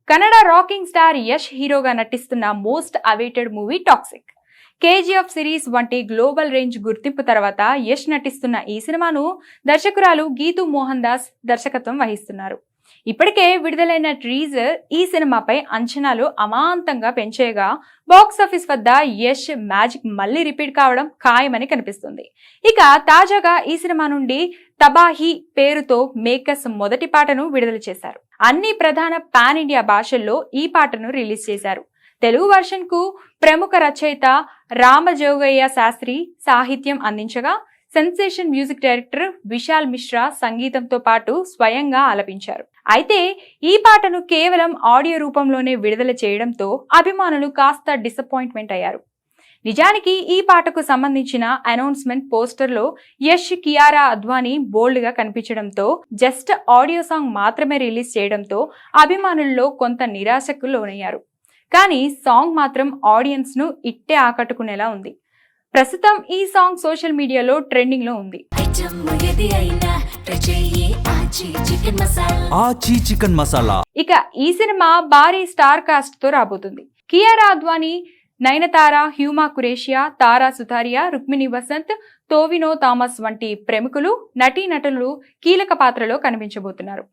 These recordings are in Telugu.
కన్నడ రాకింగ్ స్టార్ యష్ హీరోగా నటిస్తున్న most awaited movie toxic. KGF series వంటి గ్లోబల్ రేంజ్ గుర్తింపు తర్వాత యష్ నటిస్తున్న ఈ సినిమాను దర్శకురాలు గీతూ మోహన్ దాస్ దర్శకత్వం వహిస్తున్నారు. ఇప్పటికే విడుదలైన టీజర్ ఈ సినిమాపై అంచనాలు అమాంతంగా పెంచేగా బాక్సాఫీస్ వద్ద యష్ మ్యాజిక్ మళ్లీ రిపీట్ కావడం ఖాయమని కనిపిస్తుంది. ఇక తాజాగా ఈ సినిమా నుండి తబాహి పేరుతో మేకర్స్ మొదటి పాటను విడుదల చేశారు. అన్ని ప్రధాన పాన్ ఇండియా భాషల్లో ఈ పాటను రిలీజ్ చేశారు. తెలుగు వర్షన్ కు ప్రముఖ రచయిత రామజోగయ్య శాస్త్రి సాహిత్యం అందించగా sensation music director Vishal Mishra సంగీతంతో పాటు స్వయంగా ఆలపించారు. అయితే ఈ పాటను కేవలం ఆడియో రూపంలోనే విడుదల చేయడంతో అభిమానులు కాస్త డిసప్పాయింట్మెంట్ అయ్యారు. నిజానికి ఈ పాటకు సంబంధించిన అనౌన్స్మెంట్ పోస్టర్లో యష్, కియారా అద్వానీ బోల్డ్ గా కనిపించడంతో జస్ట్ ఆడియో సాంగ్ మాత్రమే రిలీజ్ చేయడంతో అభిమానుల్లో కొంత నిరాశకు లోనయ్యారు. కానీ సాంగ్ మాత్రం ఆడియన్స్ ను ఇట్టే ఆకట్టుకునేలా ఉంది. ప్రస్తుతం ఈ సాంగ్ సోషల్ మీడియాలో ట్రెండింగ్ లో ఉంది. ఇక ఈ సినిమా భారీ స్టార్ కాస్ట్ తో రాబోతుంది. కియారా అద్వానీ, నయనతార, హ్యూమా కురేషియా, తారా సుతారియా, రుక్మిణి వసంత్, టోవినో థామస్ వంటి ప్రముఖులు, నటీనటులు కీలక పాత్రలో కనిపించబోతున్నారు.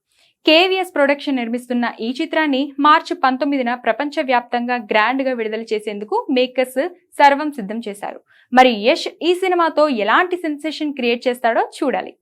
కేవీఎస్ ప్రొడక్షన్ నిర్మిస్తున్న ఈ చిత్రాన్ని మార్చి 19న ప్రపంచవ్యాప్తంగా గ్రాండ్ గా విడుదల చేసేందుకు మేకర్స్ సర్వం సిద్ధం చేశారు. మరి యష్ ఈ సినిమాతో ఎలాంటి సెన్సేషన్ క్రియేట్ చేస్తాడో చూడాలి.